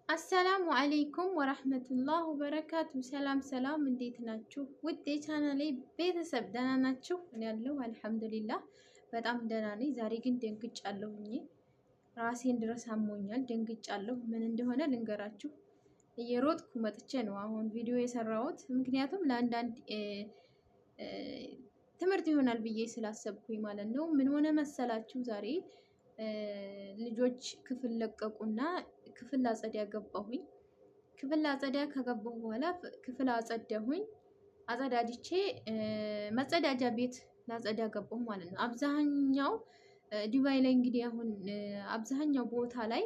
አሰላሙ አለይኩም ወራህመቱላህ ወበረካቱ። ሰላም ሰላም፣ እንዴት ናችሁ? ውድ የቻናሌ ቤተሰብ ደህና ናችሁ? እኔ ያለው አልሐምዱሊላህ በጣም ደህና ነኝ። ዛሬ ግን ደንግጫለሁኝ። ራሴን ድረስ አሞኛል፣ ደንግጫለሁ። ምን እንደሆነ ልንገራችሁ። እየሮጥኩ መጥቼ ነው አሁን ቪዲዮ የሰራሁት፣ ምክንያቱም ለአንዳንድ ትምህርት ይሆናል ብዬ ስላሰብኩኝ ማለት ነው። ምን ሆነ መሰላችሁ? ዛሬ ልጆች ክፍል ለቀቁና ክፍል አጸዳ ገባሁኝ። ክፍል አጸዳ ከገባሁ በኋላ ክፍል አጸዳሁኝ። አጸዳድቼ መጸዳጃ ቤት ላጸዳ ገባሁ ማለት ነው። አብዛኛው ዱባይ ላይ እንግዲህ አሁን አብዛኛው ቦታ ላይ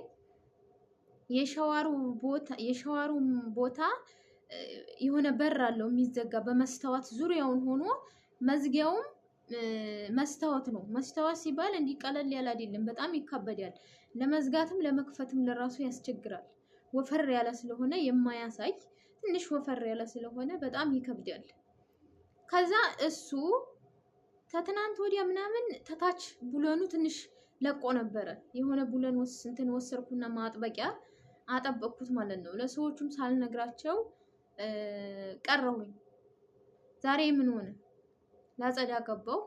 የሸዋሩ ቦታ የሆነ በር አለው የሚዘጋ በመስታወት ዙሪያውን ሆኖ መዝጊያውም መስታወት ነው። መስታወት ሲባል እንዲህ ቀለል ያለ አይደለም፣ በጣም ይካበዳል። ለመዝጋትም ለመክፈትም ለራሱ ያስቸግራል። ወፈር ያለ ስለሆነ የማያሳይ ትንሽ ወፈር ያለ ስለሆነ በጣም ይከብዳል። ከዛ እሱ ከትናንት ወዲያ ምናምን ተታች ቡለኑ ትንሽ ለቆ ነበረ። የሆነ ቡለን እንትን ወሰርኩና ማጥበቂያ አጠበቅኩት ማለት ነው። ለሰዎቹም ሳልነግራቸው ቀረሁኝ። ዛሬ ምን ሆነ? ላጸዳ ገባው።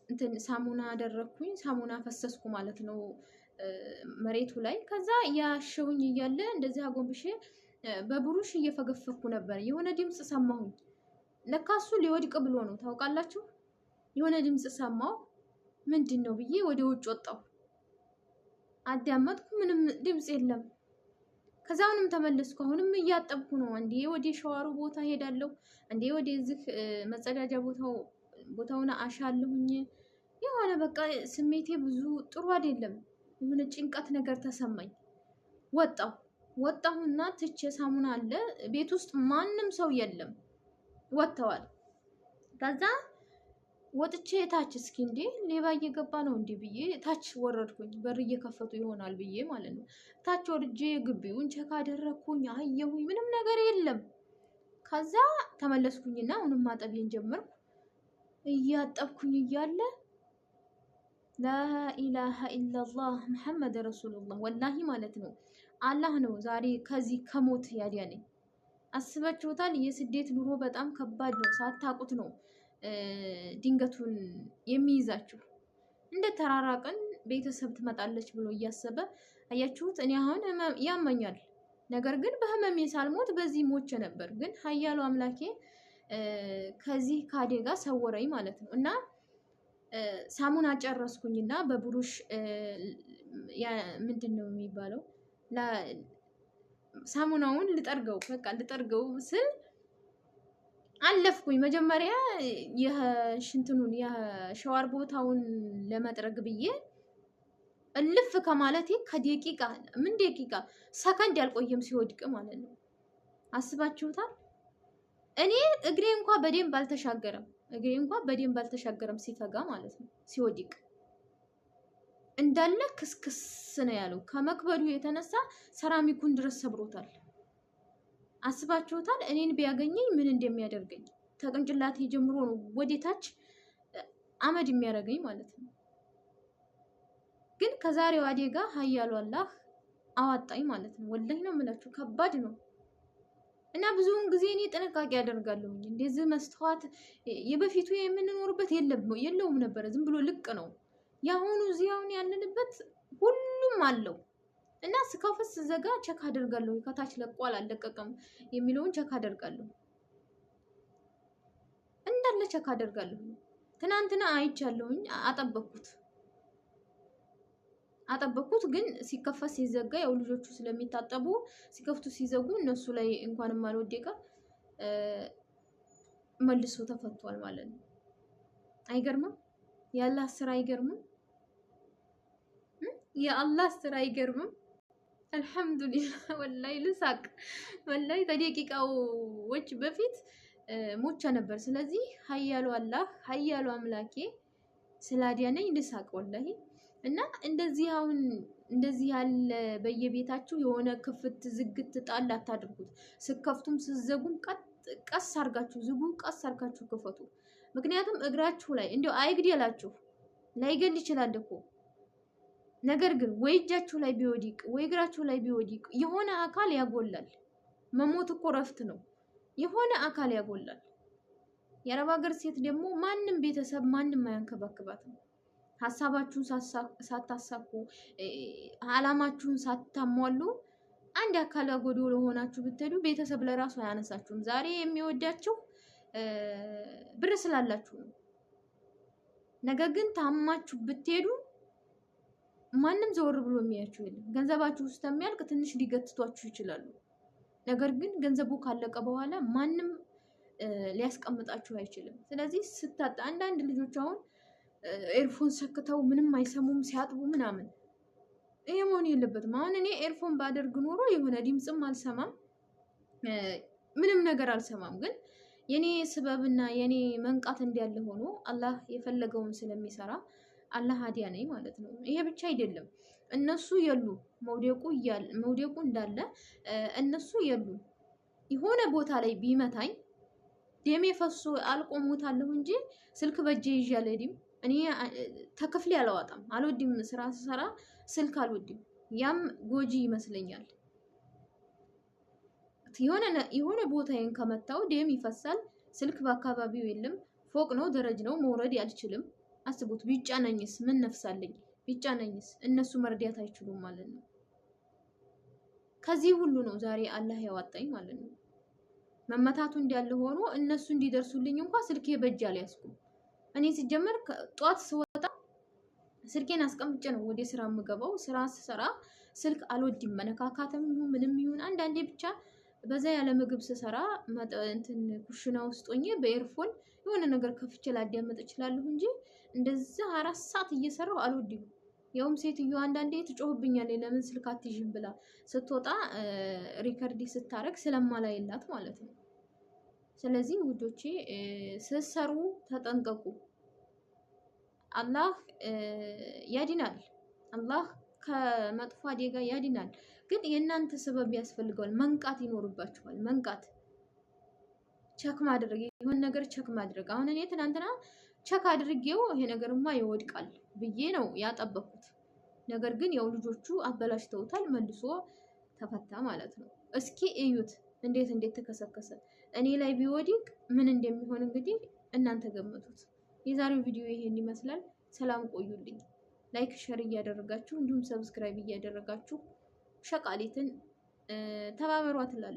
እንትን ሳሙና አደረኩኝ፣ ሳሙና ፈሰስኩ ማለት ነው መሬቱ ላይ። ከዛ ያሸውኝ እያለ እንደዚህ አጎንብሼ በብሩሽ እየፈገፈኩ ነበር። የሆነ ድምፅ ሰማሁኝ። ለካሱ ሊወድቅ ብሎ ነው ታውቃላችሁ። የሆነ ድምፅ ሰማሁ። ምንድን ነው ብዬ ወደ ውጭ ወጣሁ። አዳመጥኩ፣ ምንም ድምፅ የለም። ከዛውንም ተመለስኩ። አሁንም እያጠብኩ ነው። አንዴ ወደ ሸዋሩ ቦታ ሄዳለሁ፣ አንዴ ወደ እዚህ መጸዳጃ ቦታውን አሻለሁኝ። የሆነ በቃ ስሜቴ ብዙ ጥሩ አይደለም። የሆነ ጭንቀት ነገር ተሰማኝ። ወጣሁና ትቼ ሳሙና አለ ቤት ውስጥ ማንም ሰው የለም፣ ወጥተዋል። ከዛ ወጥቼ ታች እስኪ እንዴ ሌባ እየገባ ነው እንዴ ብዬ ታች ወረድኩኝ። በር እየከፈቱ ይሆናል ብዬ ማለት ነው። ታች ወርጄ ግቢውን ቸክ አደረግኩኝ፣ አየሁኝ፣ ምንም ነገር የለም። ከዛ ተመለስኩኝና አሁንም ማጠቤን ጀመርኩ። እያጠብኩኝ እያለ ላኢላሃ ኢላላህ ሙሐመድ ረሱሉላህ ወላሂ ማለት ነው አላህ ነው ዛሬ ከዚህ ከሞት ያዳነኝ። አስባችሁታል? የስደት ኑሮ በጣም ከባድ ነው። ሳታውቁት ነው ድንገቱን የሚይዛችሁ። እንደ ተራራቅን ቤተሰብ ትመጣለች ብሎ እያሰበ አያችሁት። እኔ አሁን ያመኛል፣ ነገር ግን በህመሜ ሳልሞት በዚህ ሞቼ ነበር። ግን ሀያሉ አምላኬ ከዚህ ከአደጋ ሰወረኝ ማለት ነው። እና ሳሙና ጨረስኩኝና በብሩሽ ምንድን ነው የሚባለው ሳሙናውን ልጠርገው ስል አለፍኩኝ። መጀመሪያ የሽንትኑን የሸዋር ቦታውን ለመጥረግ ብዬ እልፍ ከማለቴ ደቂቃ ሰከንድ ያልቆየም ሲወድቅ ማለት ነው። አስባችሁታል? እኔ እግሬ እንኳ በደንብ አልተሻገረም ሲፈጋ ማለት ነው። ሲወድቅ እንዳለ ክስክስ ነው ያለው። ከመክበዱ የተነሳ ሰራሚኩን ድረስ ሰብሮታል። አስባችሁታል? እኔን ቢያገኘኝ ምን እንደሚያደርገኝ። ከቅንጭላቴ ጀምሮ ነው ወደታች አመድ የሚያደርገኝ ማለት ነው። ግን ከዛሬው አደጋ ሀያሉ አላህ አዋጣኝ ማለት ነው። ወላሂ ነው የምላችሁ፣ ከባድ ነው። እና ብዙውን ጊዜ እኔ ጥንቃቄ አደርጋለሁ። እንደዚህ መስተዋት የበፊቱ የምንኖርበት የለውም ነበረ። ዝም ብሎ ልቅ ነው። የአሁኑ እዚያውን ያለንበት ሁሉም አለው። እና ስከፍት ስዘጋ ቸክ አደርጋለሁ። ከታች ለቋል አልለቀቀም የሚለውን ቸክ አደርጋለሁ። እንዳለ ቸክ አደርጋለሁ። ትናንትና አይቻለሁኝ፣ አጠበቅኩት። ግን ሲከፈት ሲዘጋ ያው ልጆቹ ስለሚታጠቡ ሲከፍቱ ሲዘጉ እነሱ ላይ እንኳንም አልወደቀ፣ መልሶ ተፈቷል ማለት ነው። አይገርምም? የአላህ ስራ አይገርምም? የአላህ ስራ አይገርምም? አልሐምዱሊላህ። ወላይ ልሳቅ። ወላይ ከደቂቃዎች በፊት ሞቻ ነበር። ስለዚህ ሀያሉ አላህ ሀያሉ አምላኬ ስላዳነኝ ልሳቅ ወላሂ። እና እንደዚህ ያለ በየቤታችሁ የሆነ ክፍት ዝግት ጣል አታድርጉት። ስከፍቱም ስዘጉም ቀስ አርጋችሁ ዝጉ፣ ቀስ አርጋችሁ ክፈቱ። ምክንያቱም እግራችሁ ላይ እንዲያው አይግደላችሁ፣ ላይገል ይችላል እኮ ነገር ግን ወይ እጃችሁ ላይ ቢወዲቅ ወይ እግራችሁ ላይ ቢወዲቅ የሆነ አካል ያጎላል። መሞት እኮ ረፍት ነው። የሆነ አካል ያጎላል። የአረብ ሀገር ሴት ደግሞ ማንም ቤተሰብ ማንም አያንከባክባትም። ሀሳባችሁን ሳታሳኩ አላማችሁን ሳታሟሉ አንድ አካል ጎዶሎ ሆናችሁ ብትሄዱ ቤተሰብ ለራሱ አያነሳችሁም። ዛሬ የሚወዳችሁ ብር ስላላችሁ ነው። ነገር ግን ታማችሁ ብትሄዱ ማንም ዘወር ብሎ የሚያችሁ የለም። ገንዘባችሁ ውስጥ የሚያልቅ ትንሽ ሊገትቷችሁ ይችላሉ። ነገር ግን ገንዘቡ ካለቀ በኋላ ማንም ሊያስቀምጣችሁ አይችልም። ስለዚህ አንዳንድ ልጆች አሁን ኤርፎን ሰክተው ምንም አይሰሙም ሲያጥቡ ምናምን፣ ይሄ መሆን የለበትም። አሁን እኔ ኤርፎን ባደርግ ኖሮ የሆነ ድምፅም አልሰማም፣ ምንም ነገር አልሰማም። ግን የኔ ስበብና የኔ መንቃት እንዳለ ሆኖ አላህ የፈለገውን ስለሚሰራ አላህ ሀዲያ ነኝ ማለት ነው። ይሄ ብቻ አይደለም፣ እነሱ የሉ መውደቁ እንዳለ እነሱ የሉ። የሆነ ቦታ ላይ ቢመታኝ ደሜ ፈሶ አልቆሙታለሁ እንጂ ስልክ በእጄ ይዤ አልሄድም። እኔ ተክፍሌ አላወጣም፣ አልወድም። ስራ ስሰራ ስልክ አልወድም። ያም ጎጂ ይመስለኛል። የሆነ ቦታዬን ከመታው ደም ይፈሳል። ስልክ በአካባቢው የለም። ፎቅ ነው፣ ደረጅ ነው፣ መውረድ አልችልም። አስቡት፣ ቢጫነኝስ ምን ነፍሳለኝ? ቢጫነኝስ እነሱ መርዳት አይችሉም ማለት ነው። ከዚህ ሁሉ ነው ዛሬ አላህ ያዋጣኝ ማለት ነው። መመታቱ እንዳለ ሆኖ እነሱ እንዲደርሱልኝ እንኳን ስልኬ በእጅ አልያዝኩም። እኔ ሲጀመር ጧት ስወጣ ስልኬን አስቀምጬ ነው ወደ ስራ የምገባው። ስራ ስሰራ ስልክ አልወድም፣ መነካካትም ይሁን ምንም ይሁን። አንዳንዴ ብቻ በዛ ያለ ምግብ ስሰራ እንትን ኩሽና ውስጥ ሆኜ በኤርፎን የሆነ ነገር ከፍቼ ላዳመጥ እችላለሁ እንጂ እንደዛ 4 ሰዓት እየሰራው አልወድም። ያውም ሴትዮዋ አንዳንዴ ትጮህብኛለች፣ ለምን ስልክ አትይዥም ብላ ስትወጣ ሪከርድ ስታረግ ስለማላይላት ማለት ነው። ስለዚህ ውዶቼ ስትሰሩ ተጠንቀቁ። አላህ ያድናል። አላህ ከመጥፎ አደጋ ያድናል። ግን የእናንተ ሰበብ ያስፈልገዋል። መንቃት ይኖርባችኋል። መንቃት፣ ቸክ ማድረግ፣ የሆነ ነገር ቸክ ማድረግ። አሁን እኔ ትናንትና ቸክ አድርጌው ይሄ ነገርማ ይወድቃል ብዬ ነው ያጠበኩት። ነገር ግን ያው ልጆቹ አበላሽተውታል፣ መልሶ ተፈታ ማለት ነው። እስኪ እዩት እንዴት ተከሰከሰ። እኔ ላይ ቢወድቅ ምን እንደሚሆን እንግዲህ እናንተ ገመቱት። የዛሬው ቪዲዮ ይሄን ይመስላል። ሰላም ቆዩልኝ። ላይክ ሸር እያደረጋችሁ እንዲሁም ሰብስክራይብ እያደረጋችሁ ሸቃሊትን ተባበሯት እላለሁ።